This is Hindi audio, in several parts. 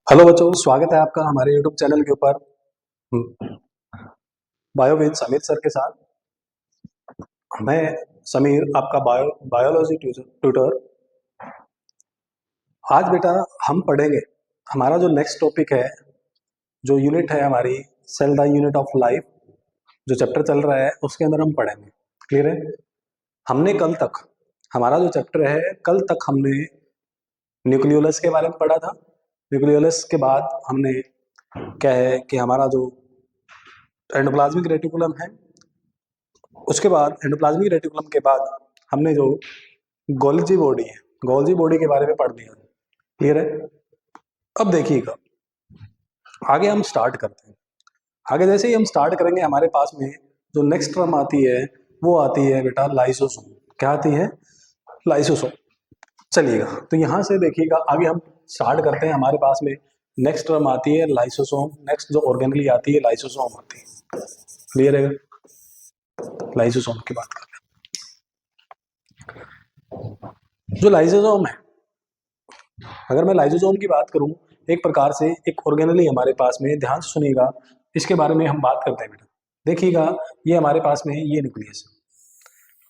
हेलो बच्चों, स्वागत है आपका हमारे यूट्यूब चैनल के ऊपर बायो विद समीर सर के साथ। मैं समीर, आपका बायोलॉजी ट्यूटर। आज बेटा हम पढ़ेंगे, हमारा जो नेक्स्ट टॉपिक है, जो यूनिट है हमारी cell the unit of life, जो चैप्टर चल रहा है उसके अंदर हम पढ़ेंगे। क्लियर है? हमने कल तक, हमारा जो चैप्टर है, कल तक हमने न्यूक्लियोलस के बारे में पढ़ा था। न्यूक्लियोलस के बाद हमने क्या है कि हमारा जो एंडोप्लाज्मिक रेटिकुलम है, उसके बाद एंडोप्लाज्मिक रेटिकुलम के बाद हमने जो गोल्जी बॉडी है, गोल्जी बॉडी के बारे में पढ़ लिया। क्लियर है? अब देखिएगा, आगे हम स्टार्ट करते हैं। आगे जैसे ही हम स्टार्ट करेंगे, हमारे पास में जो नेक्स्ट टर्म आती है वो आती है बेटा लाइसोसोम। क्या आती है? लाइसोसोम। चलिएगा, तो यहां से देखिएगा, आगे हम स्टार्ट करते हैं। हमारे पास में नेक्स्ट टर्म आती है लाइसोसोम। नेक्स्ट जो ऑर्गेनली आती है लाइसोसोम आती है। क्लियर है? लाइसोसोम की बात करते हैं। जो लाइसोसोम है, अगर मैं लाइसोसोम की बात करूं, एक प्रकार से एक ऑर्गेनली हमारे पास में, ध्यान से सुनिएगा, इसके बारे में हम बात करते हैं बेटा। देखिएगा, ये हमारे पास में ये न्यूक्लियस है।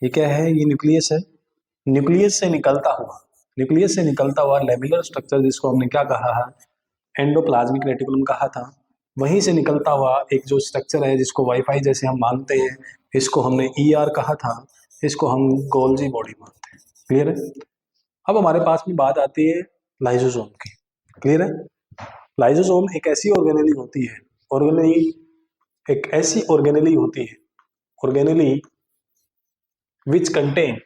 ये क्या है? ये न्यूक्लियस है। न्यूक्लियस से निकलता हुआ, न्यूक्लियस से निकलता हुआ लेमिलर स्ट्रक्चर, जिसको हमने क्या कहा है? एंडोप्लाज्मिक रेटिकुलम कहा था। वहीं से निकलता हुआ एक जो स्ट्रक्चर है, जिसको वाईफाई जैसे हम मानते हैं, इसको हमने ईआर कहा था, इसको हम गोल्जी बॉडी मानते हैं। क्लियर है? अब हमारे पास में बात आती है लाइसोसोम की। क्लियर है? लाइसोसोम एक ऐसी ऑर्गेनेली होती है, ऑर्गेनेली एक ऐसी ऑर्गेनेली होती है, organelle which contain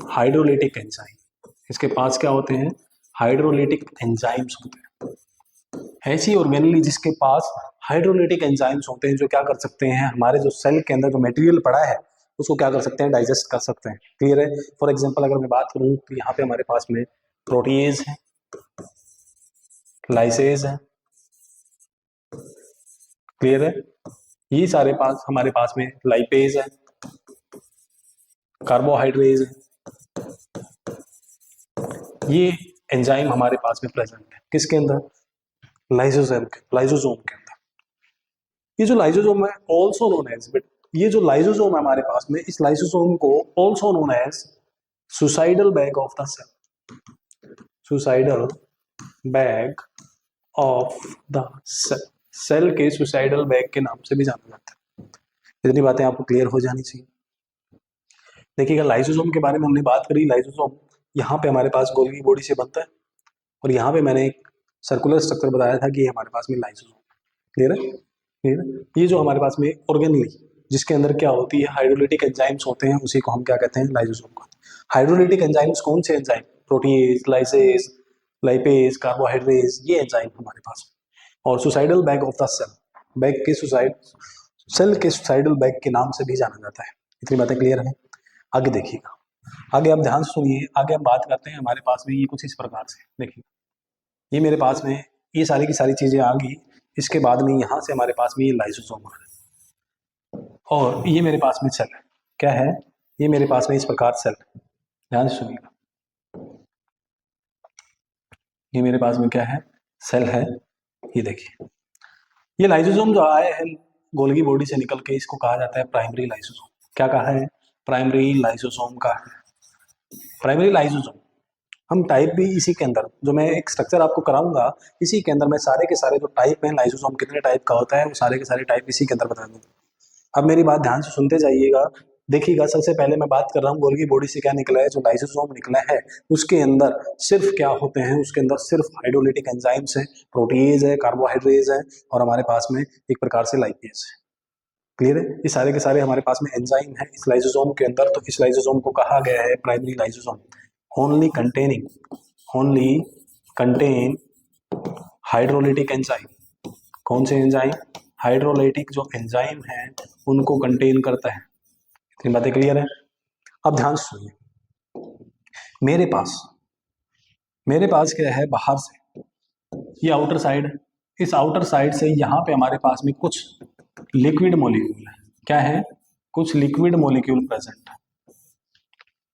hydrolytic enzyme. इसके पास क्या होते हैं? हाइड्रोलिटिक एंजाइम्स होते हैं। ऐसी ऑर्गेनेली जिसके पास हाइड्रोलिटिक एंजाइम्स होते हैं, जो क्या कर सकते हैं, हमारे जो सेल के अंदर जो मटेरियल पड़ा है उसको क्या कर सकते हैं? डाइजेस्ट कर सकते हैं। क्लियर है? फॉर एग्जांपल अगर मैं बात करूं तो यहाँ पे हमारे पास में प्रोटीएज है, लाइसेज है। क्लियर है? ये सारे पास हमारे पास में लाइपेज है, कार्बोहाइड्रेज है। ये एंजाइम हमारे पास में प्रेजेंट है किसके अंदर? लाइसोसोम के अंदर। ये जो लाइसोसोम है, ऑल्सो नोन एज, बट ये जो लाइसोसोम है हमारे पास में, इस लाइसोसोम को also known as suicidal bag of the cell, suicidal bag of the cell, cell के सुसाइडल बैग के नाम से भी जाना जाता है। इतनी बातें आपको क्लियर हो जानी चाहिए। देखिएगा, लाइसोसोम के बारे में हमने बात करी। लाइसोसोम यहाँ पे हमारे पास गोल्गी बॉडी से बनता है, और यहाँ पे मैंने एक सर्कुलर स्ट्रक्चर बताया था कि ये हमारे पास में लाइसोसोम। क्लियर है? क्लियर है? ये जो हमारे पास में ऑर्गेनली, जिसके अंदर क्या होती है, हाइड्रोलिटिक एंजाइम्स होते हैं, उसी को हम क्या कहते हैं? लाइसोसोम कहते हैं। हाइड्रोलिटिक एंजाइम्स कौन से enzyme? Protease, lyase, lipase, carbohydrase, ये एंजाइम हमारे पास। और suicidal bag of the cell, bag के सुसाइड, सेल के सुसाइडल बैग के नाम से भी जाना जाता है। इतनी बातें क्लियर है? आगे देखिएगा, आगे आप ध्यान से सुनिए। आगे हम बात करते हैं, हमारे पास में ये कुछ इस प्रकार से देखिए, ये मेरे पास में ये सारी की सारी चीजें आ गई। इसके बाद में यहाँ से हमारे पास में ये लाइसोसोम आ रहा है, और ये मेरे पास में सेल है। क्या है? ये मेरे पास में इस प्रकार सेल है। ध्यान से सुनिएगा, ये मेरे पास में क्या है? सेल है। ये देखिए, ये लाइसोसोम जो आया है गोल्गी बॉडी से निकल के, इसको कहा जाता है प्राइमरी लाइसोसोम। क्या कहा है? प्राइमरी लाइसोसोम का है। प्राइमरी लाइसोसोम हम टाइप भी इसी के अंदर, जो मैं एक स्ट्रक्चर आपको कराऊंगा, इसी के अंदर मैं सारे के सारे जो टाइप हैं, लाइसोसोम कितने टाइप का होता है, वो सारे के सारे टाइप इसी के अंदर बता दूंगा। अब मेरी बात ध्यान से सुनते जाइएगा। देखिएगा, सबसे पहले मैं बात कर रहा हूँ गोल्गी बॉडी से क्या निकला है, जो लाइसोसोम निकला है उसके अंदर सिर्फ क्या होते हैं? उसके अंदर सिर्फ हाइड्रोलिटिक एंजाइम्स है, प्रोटीएज है, कार्बोहाइड्रेज है, और हमारे पास में एक प्रकार से लाइपेज है। क्लियर है? ये सारे के सारे हमारे पास में एंजाइम है इस लाइसोसोम के अंदर। तो इस लाइसोसोम को कहा गया है primary lysosome. Only contain hydrolytic enzyme. कौन से एंजाइम? हाइड्रोलिटिक जो एंजाइम है उनको कंटेन करता है। इतनी बातें क्लियर है? अब ध्यान से सुनिए, मेरे पास क्या है? बाहर से ये आउटर साइड है। इस आउटर साइड से यहाँ पे हमारे पास में कुछ लिक्विड मॉलिक्यूल है। क्या है? कुछ लिक्विड मॉलिक्यूल प्रेजेंट है।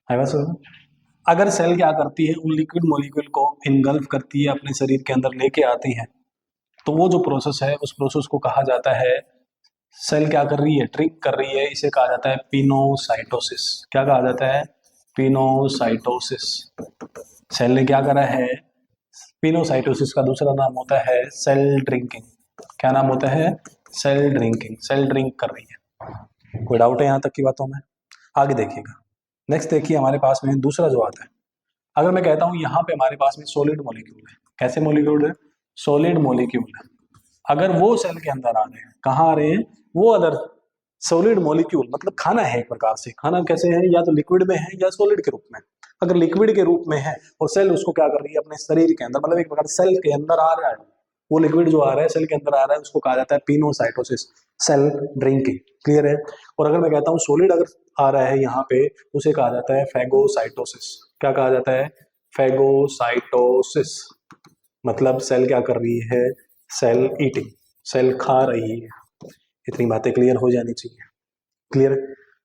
है बस। अगर सेल क्या करती है, उन लिक्विड मॉलिक्यूल को इनगल्फ करती है, अपने शरीर के अंदर लेके आती है, तो वो जो प्रोसेस है उस प्रोसेस को कहा जाता है, सेल क्या कर रही है, ट्रिक कर रही है, इसे कहा जाता है पिनोसाइटोसिस। क्या कहा जाता है? पिनोसाइटोसिस। सेल ने क्या करा है? पिनोसाइटोसिस का दूसरा नाम होता है सेल ड्रिंकिंग। क्या नाम होता है? Cell drinking. सेल ड्रिंक कर रही है। कोई डाउट है यहाँ तक की बातों में? आगे देखिएगा। नेक्स्ट देखिए, हमारे पास में दूसरा जो आता है, अगर मैं कहता हूँ यहाँ पे हमारे पास में सॉलिड मॉलिक्यूल है। कैसे मॉलिक्यूल है? सॉलिड मॉलिक्यूल है। अगर वो सेल के अंदर आ रहे हैं, कहाँ आ रहे हैं? वो अदर सॉलिड मॉलिक्यूल, मतलब खाना है एक प्रकार से। खाना कैसे है? या तो लिक्विड में है या सॉलिड के रूप में। अगर लिक्विड के रूप में है और सेल उसको क्या कर रही है, अपने शरीर के अंदर, मतलब एक प्रकार सेल के अंदर आ रहा है, वो लिक्विड जो आ रहा है सेल के अंदर आ रहा है, उसको कहा जाता है पिनोसाइटोसिस, सेल ड्रिंकिंग। क्लियर है? और अगर मैं कहता हूँ सॉलिड अगर आ रहा है यहाँ पे, उसे कहा जाता है फैगोसाइटोसिस। क्या कहा जाता है? फैगोसाइटोसिस। मतलब सेल क्या कर रही है? सेल ईटिंग, सेल खा रही है। इतनी बातें क्लियर हो जानी चाहिए। क्लियर?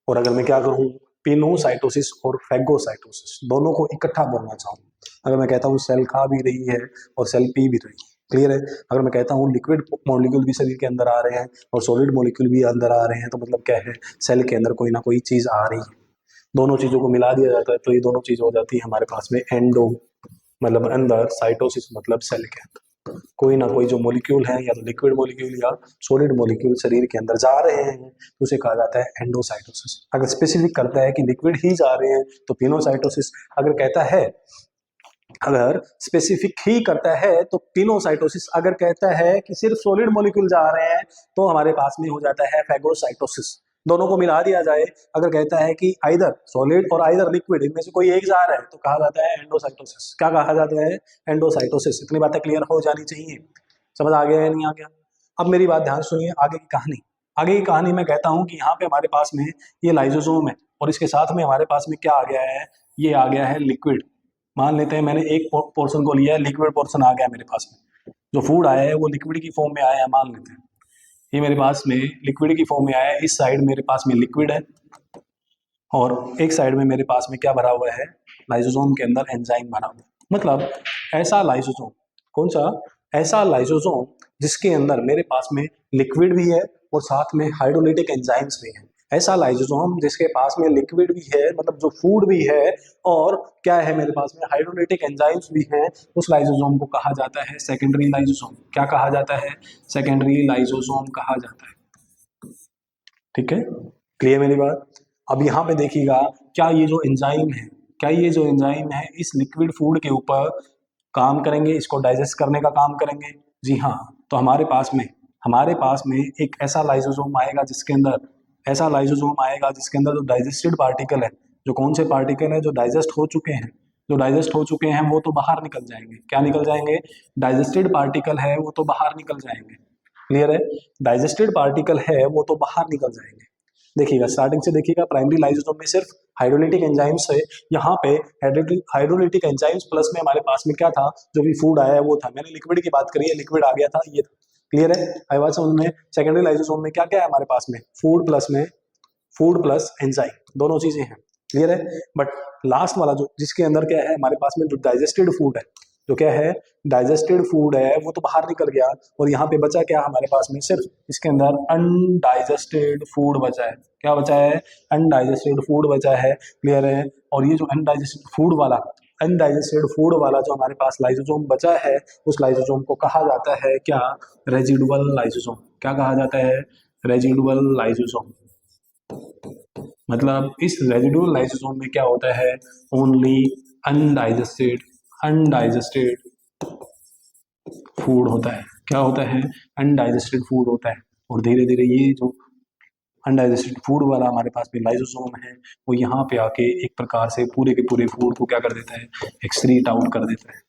और अगर मैं क्या करूं, पिनोसाइटोसिस और फैगोसाइटोसिस दोनों को इकट्ठा बोलना चाहूँ, अगर मैं कहता हूँ सेल खा भी रही है और सेल पी भी रही है। क्लियर है? अगर मैं कहता हूँ लिक्विड मॉलिक्यूल भी शरीर के अंदर आ रहे हैं और सॉलिड मॉलिक्यूल भी अंदर आ रहे हैं, तो मतलब क्या है, सेल के अंदर कोई ना कोई चीज आ रही है। दोनों चीजों को मिला दिया जाता है तो ये दोनों चीज हो जाती है हमारे पास में एंडो, मतलब अंदर, साइटोसिस मतलब सेल के अंदर कोई ना कोई जो मॉलिक्यूल है, या तो लिक्विड मॉलिक्यूल या सॉलिड मॉलिक्यूल शरीर के अंदर जा रहे हैं, तो उसे कहा जाता है एंडोसाइटोसिस। अगर स्पेसिफिक करता है कि लिक्विड ही जा रहे हैं तो पिनोसाइटोसिस। अगर कहता है, अगर स्पेसिफिक ही करता है तो पिनोसाइटोसिस। अगर कहता है कि सिर्फ सॉलिड मॉलिक्यूल जा रहे हैं तो हमारे पास में हो जाता है फैगोसाइटोसिस। दोनों को मिला दिया जाए, अगर कहता है कि आइदर सॉलिड और आइदर लिक्विड, इनमें से कोई एक जा रहा है, तो कहा जाता है एंडोसाइटोसिस। क्या कहा जाता है? एंडोसाइटोसिस। इतनी बातें क्लियर हो जानी चाहिए। समझ आ गया या नहीं आ गया? अब मेरी बात ध्यान सुनिए, आगे की कहानी। आगे की कहानी मैं कहता हूं कि यहाँ पे हमारे पास में ये लाइसोसोम है, और इसके साथ में हमारे पास में क्या आ गया है? ये आ गया है लिक्विड। मान लेते हैं मैंने एक पोर्शन को लिया है, लिक्विड पोर्शन आ गया मेरे पास में। जो फूड आया है वो लिक्विड की फॉर्म में आया है, मान लेते हैं ये मेरे पास में लिक्विड की फॉर्म में आया है। इस साइड मेरे पास में लिक्विड है और एक साइड में मेरे पास में क्या भरा हुआ है? लाइसोसोम के अंदर एंजाइम भरा हुआ है। मतलब ऐसा लाइसोसोम, कौन सा? ऐसा लाइसोसोम जिसके अंदर मेरे पास में लिक्विड भी है और साथ में हाइड्रोलिटिक एंजाइम्स भी हैं। ऐसा लाइसोसोम जिसके पास में लिक्विड भी है, मतलब जो फूड भी है, और क्या है मेरे पास में, हाइड्रोलिटिक एंजाइम्स भी हैं, उस लाइसोसोम को कहा जाता है सेकेंडरी लाइसोसोम। क्या कहा जाता है? सेकेंडरी लाइसोसोम कहा जाता है। ठीक है? क्लियर मेरी बात? अब यहाँ पे देखिएगा, क्या ये जो एंजाइम है, क्या ये जो एंजाइम है इस लिक्विड फूड के ऊपर काम करेंगे, इसको डाइजेस्ट करने का काम करेंगे? जी हाँ। तो हमारे पास में एक ऐसा लाइसोसोम आएगा जिसके अंदर, ऐसा लाइसोसोम आएगा जिसके अंदर जो डाइजेस्टेड पार्टिकल है, जो कौन से पार्टिकल है, जो डाइजेस्ट हो चुके हैं, जो डाइजेस्ट हो चुके हैं वो तो बाहर निकल जाएंगे। क्या निकल जाएंगे? डाइजेस्टेड पार्टिकल है वो तो बाहर निकल जाएंगे। क्लियर है? डाइजेस्टेड पार्टिकल है वो तो बाहर निकल जाएंगे। देखिएगा, स्टार्टिंग से देखिएगा, प्राइमरी लाइसोसोम में सिर्फ हाइड्रोलिटिक एंजाइम्स है। यहाँ पे हाइड्रोलिटिक एंजाइम्स प्लस में हमारे पास में क्या था? जो भी फूड आया है वो था। मैंने लिक्विड की बात करी है, लिक्विड आ गया था, ये था। क्लियर है? आई बात समझ में? सेकेंडरी लाइसोसोम में क्या क्या है हमारे पास में? फूड प्लस एंजाइम, दोनों चीजें हैं। क्लियर है? बट लास्ट वाला जो जिसके अंदर क्या है हमारे पास में, जो डाइजेस्टेड फूड है, जो क्या है, डाइजेस्टेड फूड है, वो तो बाहर निकल गया। और यहाँ पे बचा क्या हमारे पास में? सिर्फ इसके अंदर अनडाइजेस्टेड फूड बचा है। क्या बचा है? अनडाइजेस्टेड फूड बचा है। क्लियर है? और ये जो अनडाइजेस्टेड फूड वाला जो हमारे पास लाइसोसोम बचा है, उस लाइसोसोम को कहा जाता है क्या? Residual lysosome. क्या कहा जाता है? Residual lysosome. मतलब इस रेजिडुअल लाइसोसोम में क्या होता है? ओनली अनडाइजेस्टेड अनडाइजेस्टेड फूड होता है। क्या होता है? अनडाइजेस्टेड फूड होता है। और धीरे धीरे ये जो अनडाइजेस्टेड फूड वाला हमारे पास में लाइसोसोम है, वो यहाँ पे आके एक प्रकार से पूरे के पूरे फूड को क्या कर देता है? एक्सक्रीट आउट कर देता है।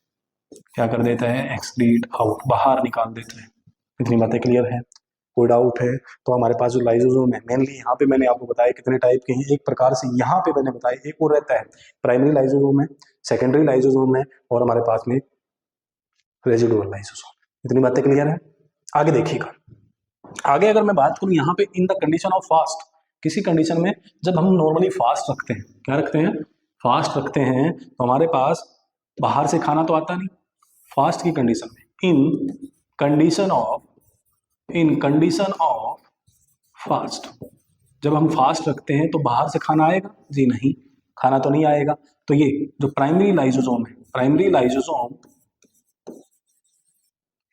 क्या कर देता है? एक्सक्रीट आउट, बाहर निकाल देता है। इतनी बातें क्लियर है? कोई डाउट है? तो हमारे पास जो लाइसोसोम है, मेनली यहाँ पे मैंने आपको बताया कितने टाइप के हैं। एक प्रकार से यहाँ पे मैंने बताया एक और रहता है, प्राइमरी लाइसोसोम है, सेकेंडरी लाइसोसोम है, और हमारे पास में रेजिडुअल लाइसोसोम। इतनी बातें क्लियर है? आगे देखिएगा। आगे अगर मैं बात करूं यहाँ पे, in the condition of fast, किसी कंडीशन में जब हम नॉर्मली फास्ट रखते हैं, क्या रखते हैं? फास्ट रखते हैं तो हमारे पास बाहर से खाना तो आता नहीं। फास्ट की कंडीशन में, इन कंडीशन ऑफ फास्ट, जब हम फास्ट रखते हैं तो बाहर से खाना आएगा जी नहीं, खाना तो नहीं आएगा। तो ये जो प्राइमरी लाइसोसोम है, प्राइमरी लाइसोसोम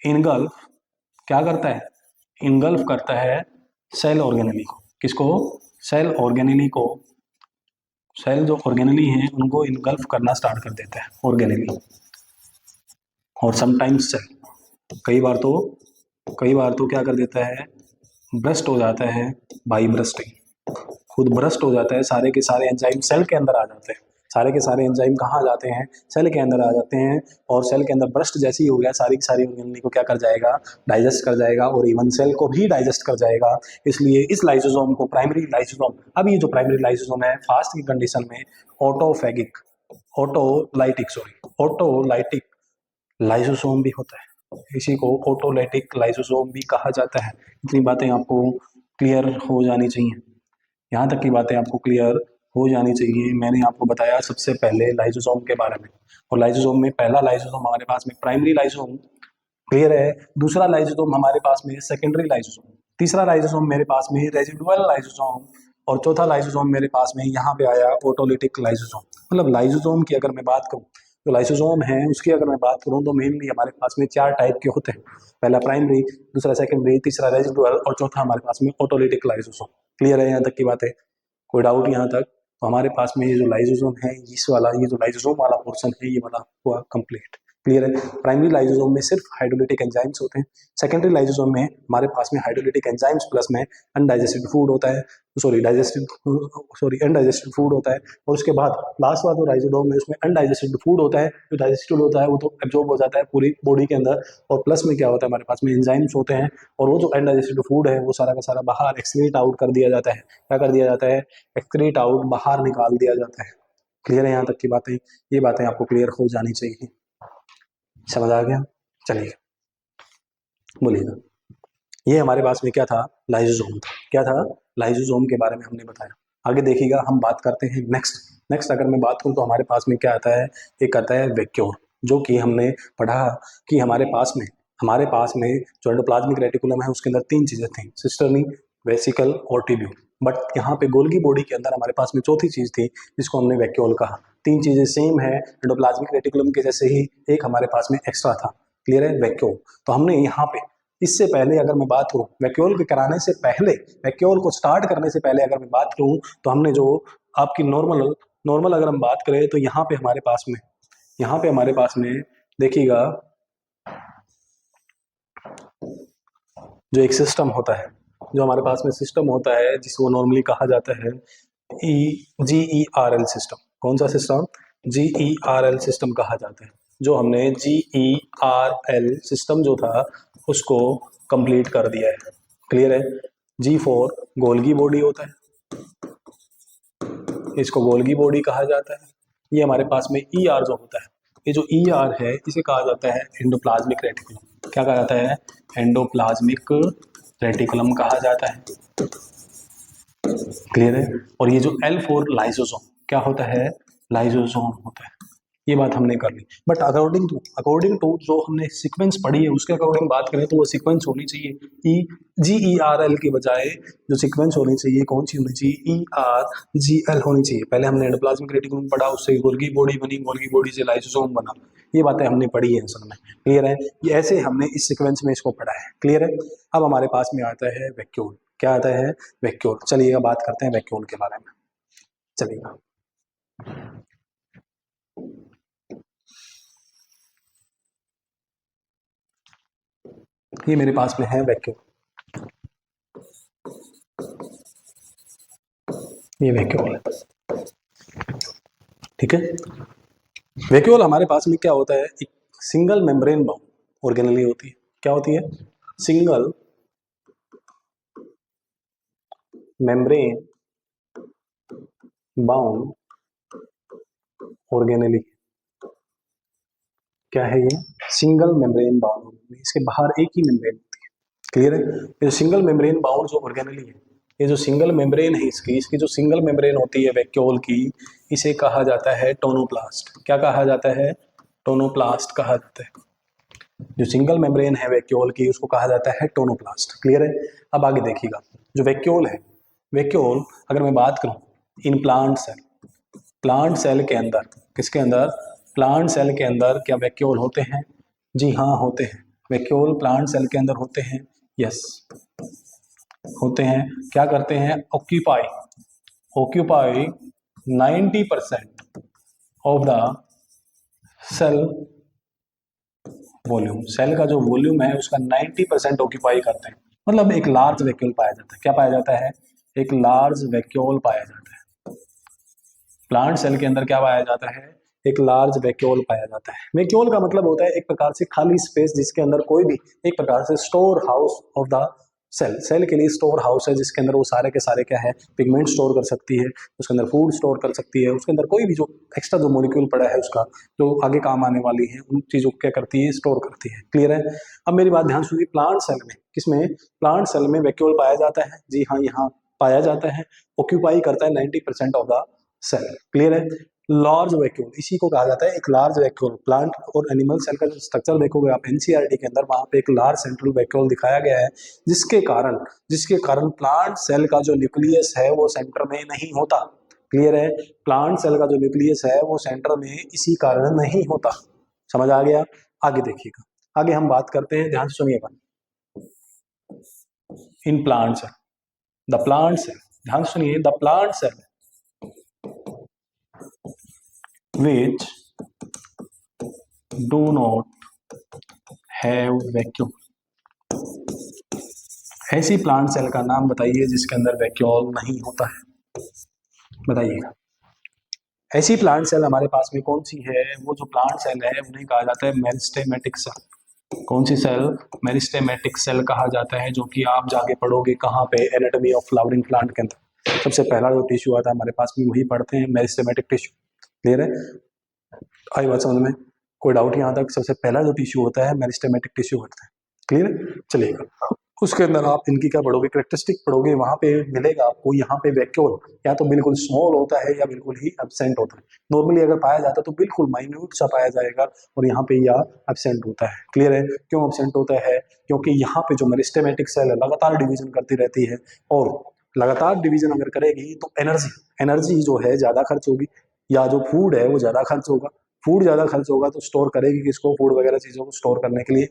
इनगल्फ क्या करता है, इनगल्फ करता है सेल ऑर्गेनेली को। किसको, सेल ऑर्गेनेली को। सेल जो ऑर्गेनेली हैं उनको इनगल्फ करना स्टार्ट कर देता है ऑर्गेनेली। और समटाइम्स सेल, कई बार तो क्या कर देता है, ब्रस्ट हो जाता है बाई ब्रस्टिंग, खुद ब्रस्ट हो जाता है, सारे के सारे एंजाइम सेल के अंदर आ जाते हैं। सारे के सारे एंजाइम कहाँ आ जाते हैं, सेल के अंदर आ जाते हैं। और सेल के अंदर ब्रस्ट जैसे ही हो गया, सारी की सारी ऑर्गेनेली को क्या कर जाएगा, डाइजेस्ट कर जाएगा, और इवन सेल को भी डाइजेस्ट कर जाएगा। इसलिए इस लाइसोसोम को प्राइमरी लाइसोसोम, अब ये जो प्राइमरी लाइसोसोम है फास्ट की कंडीशन में ऑटोफेगिक, ऑटोलाइटिक लाइसोसोम भी होता है। इसी को ऑटोलाइटिक लाइसोसोम भी कहा जाता है। इतनी बातें आपको क्लियर हो जानी चाहिए, यहाँ तक की बातें आपको क्लियर हो जानी चाहिए। मैंने आपको बताया सबसे पहले लाइसोसोम के बारे में, और लाइसोसोम में पहला लाइसोसोम हमारे पास में प्राइमरी लाइसोसोम, क्लियर है। दूसरा लाइसोसोम हमारे पास में सेकेंडरी लाइसोसोम, तीसरा लाइसोसोम मेरे पास में रेजिडुअल लाइसोसोम, और चौथा लाइसोसोम मेरे पास में यहाँ पे आया ऑटोलिटिक लाइसोसोम। मतलब लाइसोसोम की अगर मैं बात करूँ, तो लाइसोसोम है उसकी अगर मैं बात करूँ तो मेनली हमारे पास में 4 टाइप के होते हैं। पहला प्राइमरी, दूसरा सेकेंडरी, तीसरा रेजिडुअल, और चौथा हमारे पास में ऑटोलिटिक लाइसोसोम। क्लियर है यहाँ तक की बात है, कोई डाउट यहाँ तक? तो हमारे पास में ये जो लाइसोसोम है, इस वाला ये जो लाइसोसोम वाला पोर्शन है, ये वाला हुआ कंप्लीट। क्लियर है। प्राइमरी लाइसोसोम में सिर्फ हाइड्रोलिटिक एंजाइम्स होते हैं। सेकेंडरी लाइसोसोम में हमारे पास में हाइड्रोलिटिक एंजाइम्स प्लस में अनडाइजेस्टेड फूड होता है, अनडाइजेस्टेड फूड होता है। और उसके बाद लास्ट वाला जो लाइसोसोम है उसमें अनडाइजेस्टेड फूड होता है, जो डाइजेस्टेड होता है वो तो एब्जॉर्ब हो जाता है पूरी बॉडी के अंदर। और प्लस में क्या होता है, हमारे पास में एंजाइम्स होते हैं, और वो जो अनडाइजेस्टेड फूड है वो सारा का सारा बाहर एक्सक्रीट आउट कर दिया जाता है। क्या कर दिया जाता है, एक्सक्रीट आउट, बाहर निकाल दिया जाता है। क्लियर है यहाँ तक की बातें? ये बातें आपको क्लियर हो जानी चाहिए। समझ आ गया? चलिए बोलिएगा। ये हमारे पास में क्या था, लाइसोसोम था। क्या था, लाइसोसोम के बारे में हमने बताया। आगे देखिएगा, हम बात करते हैं नेक्स्ट अगर मैं बात करूं तो हमारे पास में क्या आता है, एक आता है वैक्यूल, जो कि हमने पढ़ा कि हमारे पास में जो एंडोप्लाज्मिक रेटिकुलम है उसके अंदर 3 चीजें थी, सिस्टर्नी, वेसिकल और ट्यूब्यूल। बट यहाँ पे गोल्गी बॉडी के अंदर हमारे पास में चौथी चीज थी जिसको हमने वैक्यूल कहा। 3 चीजें सेम है एंडोप्लाज्मिक रेटिकुलम के जैसे ही, एक हमारे पास में एक्स्ट्रा था। क्लियर है, वैक्यूल। तो हमने यहाँ पे इससे पहले अगर मैं बात करूं, वैक्यूल के कराने से पहले, वैक्यूल को स्टार्ट करने से पहले अगर मैं बात करूं, तो हमने जो आपकी नॉर्मल अगर हम बात करें तो यहाँ पे हमारे पास में देखिएगा, जो एक सिस्टम होता है, जो हमारे पास में सिस्टम होता है जिसको नॉर्मली कहा जाता है GERL सिस्टम। कौन सा सिस्टम, GERL सिस्टम कहा जाता है। जो हमने GERL सिस्टम जो था उसको कंप्लीट कर दिया है। क्लियर है। G फॉर गोल्गी बॉडी होता है, इसको गोल्गी बॉडी कहा जाता है। ये हमारे पास में ER जो होता है, ये जो ER है इसे कहा जाता है एंडोप्लाज्मिक रेटिकुलम। क्या कहा जाता है, एंडोप्लाज्मिक रेटिकुलम कहा जाता है। क्लियर है। और ये जो L4 लाइसोसोम क्या होता है, लाइसोसोम होता है। ये बात हमने कर ली। बट अकॉर्डिंग टू जो हमने सीक्वेंस पढ़ी है उसके अकॉर्डिंग बात करें तो वो सीक्वेंस होनी चाहिए GERL की बजाय, जो सीक्वेंस होनी चाहिए कौन सी होनी चाहिए, ERGL होनी चाहिए। पहले हमने एंडोप्लाज्मिक रेटिकुलम पढ़ा, उससे गोल्गी बॉडी बनी, गोल्गी बॉडी से लाइसोसोम बना। ये बातें हमने पढ़ी है असल में। क्लियर है, ये ऐसे हमने इस सीक्वेंस में इसको पढ़ा है। क्लियर है। अब हमारे पास में आता है वैक्यूल। क्या आता है, वैक्यूल। चलिएगा बात करते हैं वैक्यूल के बारे में। चलिएगा, ये मेरे पास में है वैक्यूल, ये वैक्यूल है। ठीक है। वैक्यूल हमारे पास में क्या होता है, एक सिंगल मेम्ब्रेन बाउंड ऑर्गेनेली होती है। क्या होती है, सिंगल मेम्ब्रेन बाउंड ऑर्गेनेली। क्या है ये, सिंगल मेम्ब्रेन बाउंड, इसके बाहर एक ही मेम्ब्रेन होती है। क्लियर है। ये सिंगल मेम्ब्रेन बाउंड जो ऑर्गेनेली है ये जो सिंगल मेम्ब्रेन है इसकी जो सिंगल मेम्ब्रेन होती है वैक्यूल की, इसे कहा जाता है टोनोप्लास्ट। क्या कहा जाता है? टोनोप्लास्ट कहा जाता है। जो सिंगल मेम्ब्रेन है वैक्यूल की उसको कहा जाता है टोनोप्लास्ट। क्लियर है? अब आगे देखिएगा, जो वैक्यूल है, वैक्यूल अगर मैं बात करूं इन प्लांट सेल के अंदर, किसके अंदर? प्लांट सेल के अंदर क्या वैक्यूल होते हैं? जी हाँ, होते हैं। वैक्यूल प्लांट सेल के अंदर होते हैं, यस होते हैं। क्या करते हैं? Occupy 90% of the cell volume. Cell का जो वॉल्यूम है उसका 90% ऑक्यूपाई करते हैं। मतलब एक लार्ज वैक्यूल पाया जाता है। क्या पाया जाता है? एक लार्ज वैक्यूल पाया जाता है। प्लांट सेल के अंदर क्या पाया जाता है? एक लार्ज वैक्यूल पाया जाता है। वैक्यूल का मतलब होता है एक प्रकार से खाली स्पेस जिसके अंदर कोई भी एक प्रकार से store house of the cell. Cell के लिए स्टोर हाउस है जिसके अंदर वो सारे के सारे क्या है? पिगमेंट स्टोर कर सकती है, उसके अंदर फूड स्टोर कर सकती है, उसके अंदर कोई भी जो एक्स्ट्रा जो मॉलिक्यूल पड़ा है उसका जो आगे काम आने वाली है उन चीजों को क्या करती है? स्टोर करती है। क्लियर है? अब मेरी बात ध्यान सुनिए, प्लांट सेल में, किसमें? प्लांट सेल में वैक्यूल पाया जाता है। जी हाँ, यहाँ पाया जाता है। ऑक्यूपाई करता है 90% ऑफ द सेल। क्लियर है? लार्ज वैक्यूल इसी को कहा जाता है एक लार्ज वैक्यूल। प्लांट और एनिमल सेल का जो स्ट्रक्चर देखोगे आप एनसीईआरटी के अंदर, वहां पे एक लार्ज सेंट्रल वैक्यूल दिखाया गया है, जिसके कारण प्लांट सेल का जो न्यूक्लियस है वो सेंटर में नहीं होता। क्लियर है? प्लांट सेल का जो न्यूक्लियस है वो सेंटर में इसी कारण नहीं होता। समझ आ गया? आगे देखिएगा, आगे हम बात करते हैं, ध्यान से सुनिएगा। In plant cell, the plant cell, ध्यान से सुनिए, the plant cell which do not have vacuum। ऐसी प्लांट सेल का नाम बताइए जिसके अंदर वैक्यूल नहीं होता है, बताइएगा। ऐसी प्लांट सेल हमारे पास में कौन सी है? वो जो प्लांट सेल है उन्हें कहा जाता है मेरिस्टेमेटिक सेल। कौन सी सेल? मेरिस्टेमेटिक सेल कहा जाता है, जो कि आप जाके पढ़ोगे कहाँ पे? एनाटॉमी ऑफ फ्लावरिंग प्लांट के अंदर सबसे पहला जो टिश्यू आता है हमारे पास में वही पढ़ते हैं, मेरिस्टेमेटिक टिश्यू। क्लियर है? आई बात समझ में? कोई डाउट यहाँ तक? सबसे पहला जो टिश्यू होता है मेरिस्टेमेटिक टिश्यू होता है। क्लियर है? चलिएगा, उसके अंदर आप इनकी क्या पढ़ोगे? कैरेक्टरिस्टिक पढ़ोगे। वहां पे मिलेगा आपको यहाँ पे वैक्यूल या तो बिल्कुल स्मॉल होता है या बिल्कुल ही एब्सेंट होता है। नॉर्मली अगर पाया जाता है तो बिल्कुल माइन्यूट सा पाया जाएगा और यहाँ पे या एब्सेंट होता है। क्लियर है? क्यों एब्सेंट होता है? क्योंकि यहाँ पे जो मेरिस्टेमेटिक सेल है लगातार डिवीजन करती रहती है, और लगातार डिवीजन अगर करेगी तो एनर्जी जो है ज्यादा खर्च होगी, या जो फूड है वो ज्यादा खर्च होगा। फूड ज्यादा खर्च होगा तो स्टोर करेगी किसको? फूड वगैरह चीजों को स्टोर करने के लिए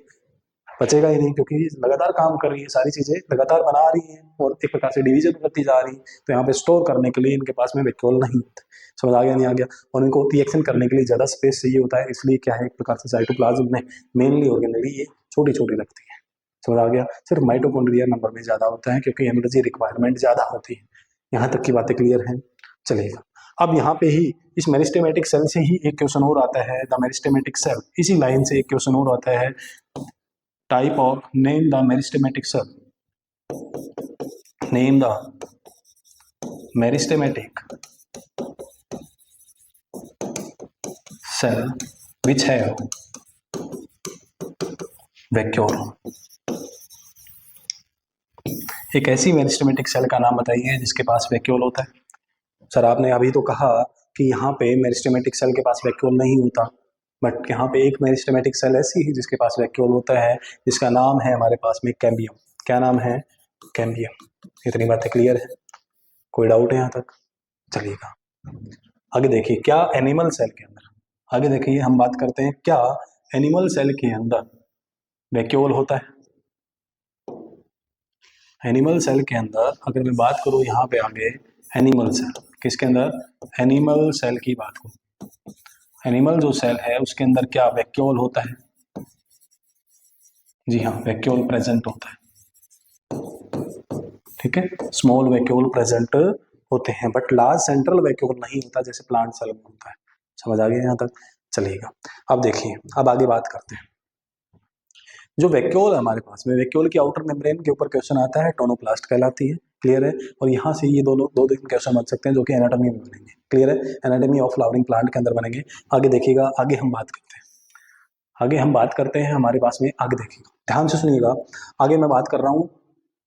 बचेगा ही नहीं, क्योंकि लगातार काम कर रही है, सारी चीजें लगातार बना रही हैं और एक प्रकार से डिवीजन करती जा रही है, तो यहाँ पे स्टोर करने के लिए इनके पास में वैक्यूल नहीं होता। समझ आ गया? नहीं आ गया? और इनको रिएक्शन करने के लिए ज्यादा स्पेस चाहिए होता है, इसलिए क्या है, एक प्रकार से साइटोप्लाज्म में मेनली ऑर्गेनली ये छोटी छोटी लगती है। समझ आ गया? सिर्फ माइटोकॉन्ड्रिया नंबर में ज्यादा होता है क्योंकि एनर्जी रिक्वायरमेंट ज्यादा होती है। यहाँ तक की बातें क्लियर हैं? चलेगा। अब यहाँ पे ही इस मेरिस्टेमेटिक सेल से ही एक क्वेश्चन और आता है, द मेरिस्टेमेटिक सेल। इसी लाइन से एक क्वेश्चन और आता है, type of name the meristematic cell, name the meristematic cell which have vacuole। एक ऐसी मेरिस्टेमेटिक सेल का नाम बताइए जिसके पास वैक्यूल होता है। सर आपने अभी तो कहा कि यहाँ पे मेरिस्टेमेटिक सेल के पास वैक्यूल नहीं होता, बट यहाँ पे एक मेरिस्टेमेटिक सेल ऐसी है जिसके पास वैक्यूल होता है, जिसका नाम है हमारे पास में कैम्बियम। क्या नाम है? कैम्बियम। इतनी बातें क्लियर है? कोई डाउट है यहाँ तक? चलिएगा आगे देखिए, क्या एनिमल सेल के अंदर, आगे देखिए हम बात करते हैं, क्या एनिमल सेल के अंदर वैक्यूल होता है? एनिमल सेल के अंदर अगर मैं बात करूं यहाँ पे आगे, एनिमल सेल किसके अंदर? एनिमल सेल की बात करूं, एनिमल जो सेल है उसके अंदर क्या वैक्यूल होता है? जी हाँ, वैक्यूल प्रेजेंट होता है। ठीक है, स्मॉल वैक्यूल प्रेजेंट होते हैं, बट लार्ज सेंट्रल वैक्यूल नहीं होता जैसे प्लांट सेल में होता है। समझ आ गया यहाँ तक? चलिएगा अब देखिए, अब आगे बात करते हैं। जो वैक्यूल है हमारे पास में, वैक्यूल की आउटर मेम्ब्रेन के ऊपर क्वेश्चन आता है, टोनोप्लास्ट कहलाती है। क्लियर है? और यहाँ से ये दोनों दो दिन क्वेश्चन बन सकते हैं जो कि एनाटॉमी में बनेंगे। क्लियर है? एनाटॉमी ऑफ फ्लावरिंग प्लांट के अंदर बनेंगे। आगे देखिएगा, आगे हम बात करते हैं, आगे हम बात करते हैं हमारे पास में, आगे देखिएगा ध्यान से सुनिएगा। आगे मैं बात कर रहा हूँ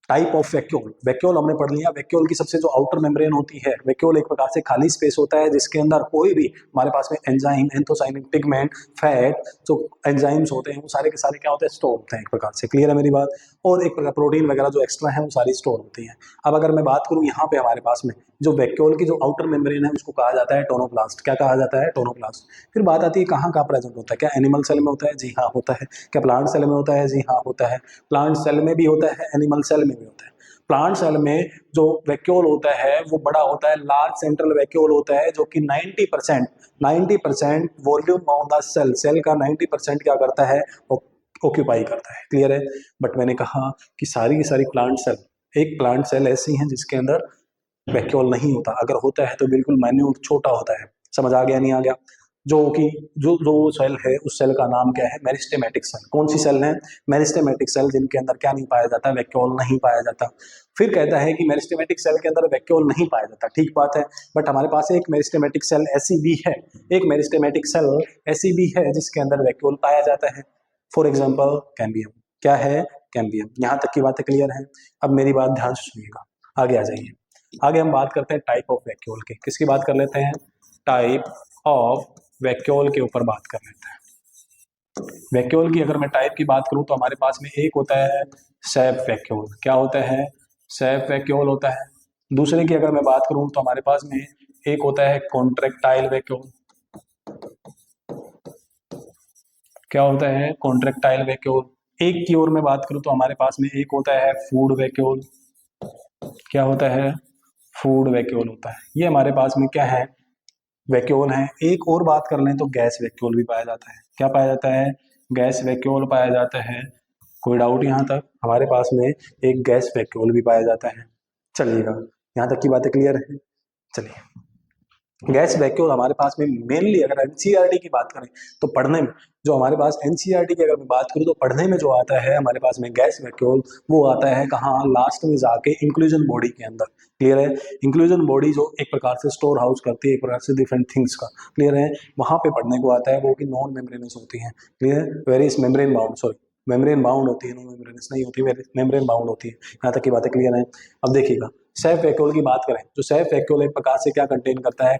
टाइप ऑफ वैक्यूल, वैक्यूल हमने पढ़ लिया। वैक्यूल की सबसे जो आउटर मेम्ब्रेन होती है, वैक्यूल एक प्रकार से खाली स्पेस होता है जिसके अंदर कोई भी हमारे पास में एंजाइम, एंथोसाइनिन, पिगमेंट, फैट, जो एंजाइम्स होते हैं वो सारे के सारे क्या होते हैं, स्टोर होते हैं एक प्रकार से। क्लियर है मेरी बात? और एक प्रकार प्रोटीन वगैरह जो एक्स्ट्रा है वो सारी स्टोर होती है। अब अगर मैं बात करूँ यहाँ पे हमारे पास में जो वैक्यूल की जो आउटर मेम्ब्रेन है उसको कहा जाता है टोनोप्लास्ट। क्या कहा जाता है? टोनोप्लास्ट। फिर बात आती है कहाँ कहाँ प्रेजेंट होता है? क्या एनिमल सेल में होता है? जी हाँ होता है। क्या प्लांट सेल में होता है? जी हाँ होता है। प्लांट सेल में भी होता है, एनिमल सेल में भी होता है। प्लांट सेल में जो वैक्यूल होता है वो बड़ा होता है, लार्ज सेंट्रल वैक्यूल होता है, जो कि 90% volume of the cell, cell का 90% क्या करता है, ऑक्यूपाई करता है। क्लियर है? बट मैंने कहा कि सारी की सारी प्लांट सेल, एक प्लांट सेल ऐसी है जिसके अंदर वैक्यूल नहीं होता, अगर होता है तो बिल्कुल माइन्यूट छोटा होता है। समझ आ गया नहीं आ गया? जो कि जो जो सेल है उस सेल का नाम क्या है? Meristematic cell. कौन सी सेल है? मेरिस्टेमेटिक सेल, जिनके अंदर क्या नहीं पाया जाता? वैक्यूल नहीं पाया जाता। फिर कहता है कि मेरिस्टेमेटिक सेल के अंदर वैक्यूल नहीं पाया जाता, ठीक बात है, बट हमारे पास एक मेरिस्टेमेटिक सेल ऐसी भी है, एक मेरिस्टेमेटिक सेल ऐसी भी है जिसके अंदर वैक्यूल पाया जाता है। For example cambium. क्या है? कैम्बियम। यहाँ तक की बातें क्लियर है? अब मेरी बात ध्यान से सुनिएगा, आगे आ जाइए। आगे हम बात करते हैं टाइप ऑफ वैक्यूल की। किसकी बात कर लेते हैं? टाइप ऑफ वैक्यूल के ऊपर बात कर लेते हैं। वैक्यूल की अगर मैं टाइप की बात करूं तो हमारे पास में एक होता है सैफ वैक्यूल। क्या होता है? सैफ वैक्यूल होता है। दूसरे की अगर मैं बात करूं तो हमारे पास में एक होता है कॉन्ट्रैक्टाइल वैक्यूल। क्या होता है? Contractile vacuole. एक की ओर मैं बात करूं तो हमारे पास में एक होता है फूड वैक्यूल। क्या होता है? फूड वैक्यूल होता है। ये हमारे पास में क्या है? वैक्यूल है। एक और बात कर लें तो गैस वैक्यूल भी पाया जाता है। क्या पाया जाता है? गैस वैक्यूल पाया जाता है। कोई डाउट यहाँ तक? हमारे पास में एक गैस वैक्यूल भी पाया जाता है। चलिएगा, यहाँ तक की बातें क्लियर है? चलिए, गैस वैक्यूल हमारे पास में मेनली अगर एनसीईआरटी की बात करें तो पढ़ने में, जो हमारे पास एनसीईआरटी की अगर मैं बात करूं तो पढ़ने में जो आता है हमारे पास में गैस वैक्यूल, वो आता है कहाँ? लास्ट में जाके इंक्लूजन बॉडी के अंदर। क्लियर है? इंक्लूजन बॉडी जो एक प्रकार से स्टोर हाउस करती है एक प्रकार से डिफरेंट थिंग्स का। क्लियर है? वहां पे पढ़ने को आता है, वो कि नॉन मेम्ब्रेनस होती है। क्लियर है? Various membrane bound, sorry membrane bound होती है, नॉन मेम्ब्रेनस नहीं होती, मेम्ब्रेन बाउंड होती है। यहाँ तक की बातें क्लियर है? अब देखिएगा, सैफ वैक्यूल की बात करें तो सैफ वैक्यूल एक प्रकार से क्या कंटेन करता है?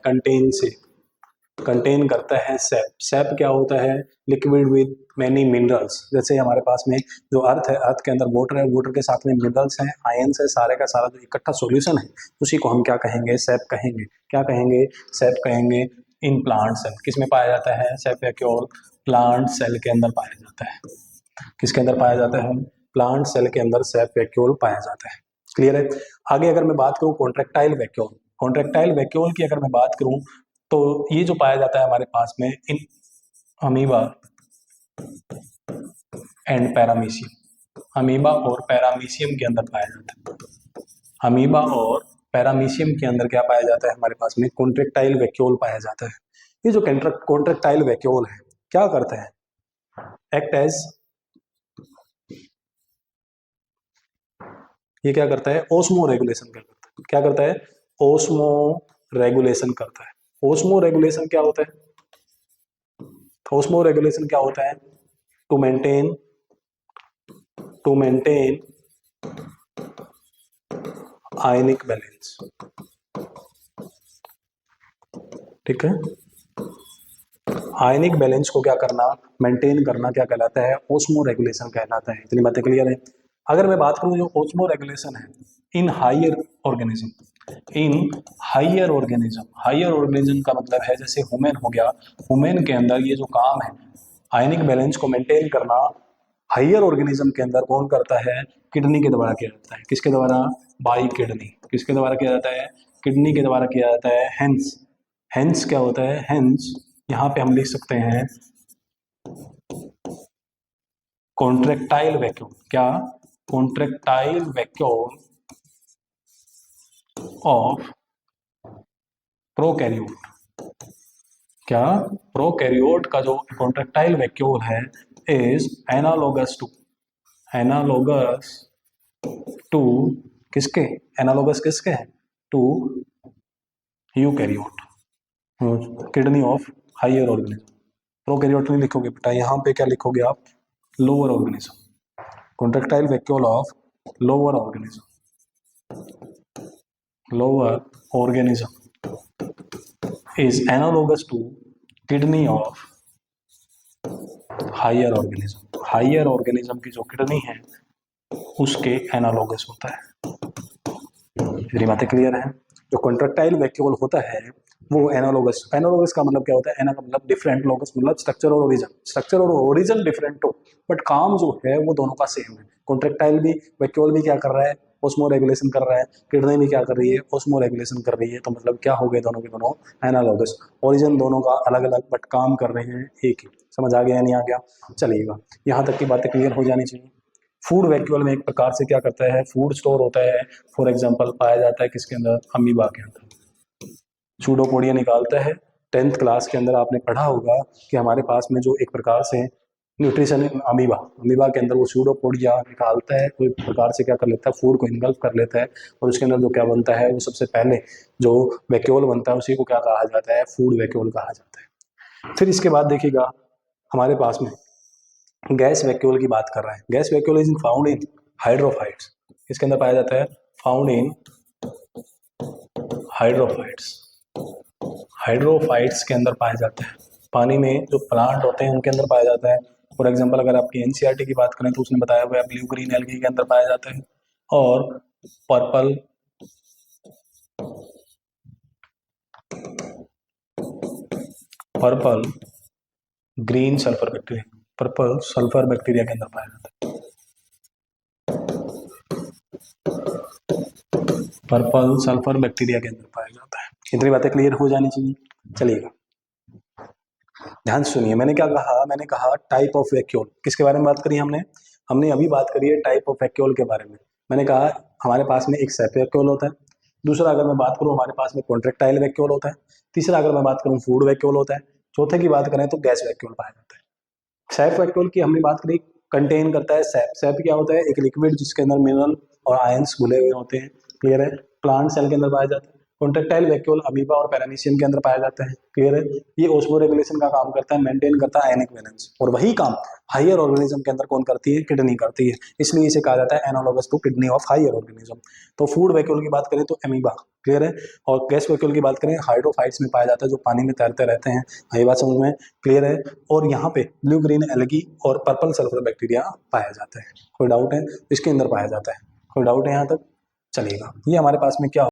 कंटेन करता है सैप। सैप क्या होता है? Liquid with many minerals. जैसे हमारे पास में जो अर्थ है, अर्थ के अंदर वाटर है, वाटर के साथ में मिनरल्स हैं, आयंस है, सारे का सारा जो इकट्ठा सॉल्यूशन है उसी को हम क्या कहेंगे? सैप कहेंगे। क्या कहेंगे? सैप कहेंगे। इन प्लांट सेल किस में पाया जाता है? सैप वैक्यूल प्लांट सेल के अंदर पाया जाता है। किसके अंदर पाया जाता है? प्लांट सेल के अंदर सैप वैक्यूल पाया जाता है। क्लियर है? आगे अगर मैं बात करूं कॉन्ट्रैक्टाइल वैक्यूल, कॉन्ट्रैक्टाइल वैक्यूल की अगर मैं बात करूं तो ये जो पाया जाता है हमारे पास में in amoeba and paramecium, amoeba और पैरामीशियम के अंदर पाया जाता है। अमीबा और पैरामीशियम के अंदर क्या पाया जाता है? हमारे पास में कॉन्ट्रैक्टाइल वैक्यूल पाया जाता है। ये जो कॉन्ट्रैक्टाइल वैक्यूल है क्या करता है? एक्ट एज, ये क्या करता है? ओस्मो रेगुलेशन करता है। क्या करता है? ओस्मो रेगुलेशन करता है। ओस्मो रेगुलेशन क्या होता है? ओस्मो रेगुलेशन क्या होता है? To maintain ionic balance. ठीक है? आयनिक बैलेंस को क्या करना? मेंटेन करना क्या कहलाता है? ओस्मो रेगुलेशन कहलाता है। इतनी बातें क्लियर है? अगर मैं बात करूं जो ओस्मो रेगुलेशन है in higher organism, in higher organism का मतलब है जैसे ह्यूमन हो गया, ह्यूमन के अंदर ये जो काम है आयनिक बैलेंस को मेंटेन करना, हायर ऑर्गेनिज्म के अंदर कौन करता है? किडनी के द्वारा किया जाता है। किसके द्वारा? By kidney. किसके द्वारा किया जाता है? किडनी के द्वारा किया जाता है। हेंस, हेंस क्या होता है? हेंस यहाँ पे हम लिख सकते हैं कॉन्ट्रैक्टाइल वैक्यूल। क्या? Contractile vacuole of prokaryote. क्या? प्रोकैरियोट का जो कॉन्ट्रैक्टाइल वैक्यूल है इज एनालोगस टू किसके? एनालोगस किसके है? To eukaryote, kidney of higher organism. Prokaryote नहीं लिखोगे बेटा, यहाँ पे क्या लिखोगे आप? Lower organism. Contractile vacuole of lower organism is analogous to kidney of higher organism. higher organism की जो किडनी है उसके एनालोगस होता है। मेरी बातें क्लियर है? जो कॉन्ट्रेक्टाइल वैक्यूल होता है वो एनालोगस, एनालोगस का मतलब क्या होता है? एना का मतलब डिफरेंट, लोगस मतलब स्ट्रक्चर और ओरिजिन, स्ट्रक्चर और ओरिजिन डिफरेंट हो बट काम जो है वो दोनों का सेम है। कॉन्ट्रेक्टाइल भी वैक्यूल भी क्या कर रहा है? ओस्मो रेगुलेशन कर रहा है। किडनी भी क्या कर रही है? ओस्मो रेगुलेशन कर रही है। तो मतलब क्या हो गए दोनों के दोनों एनालोगस, ओरिजिन दोनों का अलग अलग बट काम कर रहे हैं एक ही। समझ आ गया या नहीं आ गया? चलिएगा, यहाँ तक की बातें क्लियर हो जानी चाहिए। फूड वैक्यूल में एक प्रकार से क्या करता है? फूड स्टोर होता है। फॉर एग्जांपल पाया जाता है किसके अंदर? अमीबा के अंदर। सूडोपोडिया निकालता है। 10th क्लास के अंदर आपने पढ़ा होगा कि हमारे पास में जो एक प्रकार से न्यूट्रिशन अमीबा, अमीबा के अंदर वो सूडोपोडिया निकालता है, कोई प्रकार से क्या कर लेता है? फूड को इनगल्फ कर लेता है और उसके अंदर जो क्या बनता है वो सबसे पहले जो वैक्यूल बनता है उसी को क्या कहा जाता है? फूड वैक्यूल कहा जाता है। फिर इसके बाद देखिएगा हमारे पास में गैस वैक्यूल की बात कर रहे हैं। Gas vacuole is found in hydrophytes. इसके अंदर पाया जाता है? Found in hydrophytes. हाइड्रोफाइट्स के अंदर पाया जाता है। पानी में जो प्लांट होते हैं उनके अंदर पाया जाता है। फॉर एग्जांपल अगर आपकी एनसीईआरटी की बात करें तो उसने बताया हुआ है ब्लू ग्रीन एल्गी के अंदर पाया जाता है और purple purple green sulphur bacteria, purple sulphur bacteria के अंदर पाया जाता है। पर्पल सल्फर बैक्टीरिया के अंदर पाया जाता है। इतनी बातें क्लियर हो जानी चाहिए। चलिएगा ध्यान से सुनिए, मैंने क्या कहा? मैंने कहा टाइप ऑफ वैक्यूल। किसके बारे में बात करी हमने? हमने अभी बात करी है टाइप ऑफ वैक्यूल के बारे में। मैंने कहा हमारे पास में एक सेफ वैक्यूल होता है। दूसरा अगर मैं बात करूं हमारे पास में कॉन्ट्रेक्टाइल वैक्यूल होता है। तीसरा अगर मैं बात करूं फूड वैक्यूल होता है। चौथे की बात करें तो गैस वैक्यूल पाया जाता है। सैफ वैक्यूल की हमने बात करी, कंटेन करता है सैप। सैप क्या होता है? एक लिक्विड जिसके अंदर मिनरल और आयंस घुले हुए होते हैं। क्लियर है? प्लांट सेल के अंदर पाया जाता है। कॉन्ट्रेक्टाइल वैक्यूल अमीबा और पैरामीशियम के अंदर पाया जाता है। क्लियर है? ये ओस्मो रेगुलेशन का काम करता है, मेंटेन करता है आयनिक बैलेंस, और वही काम हायर ऑर्गेनिज्म के अंदर कौन करती है? किडनी करती है। इसलिए इसे कहा जाता है analogous to kidney of higher organism. तो फूड वैक्यूल की बात करें तो अमीबा। क्लियर है? और गैस वैक्यूल की बात करें हाइड्रोफाइट्स में पाया जाता है जो पानी में तैरते रहते हैं। ये बात समझ में क्लियर है? और यहाँ पे ब्लू ग्रीन एल्गी और पर्पल सल्फर बैक्टीरिया पाया जाता है। कोई डाउट है? इसके अंदर पाया जाता है। कोई डाउट है यहाँ तक? चलिएगा, ये हमारे पास में क्या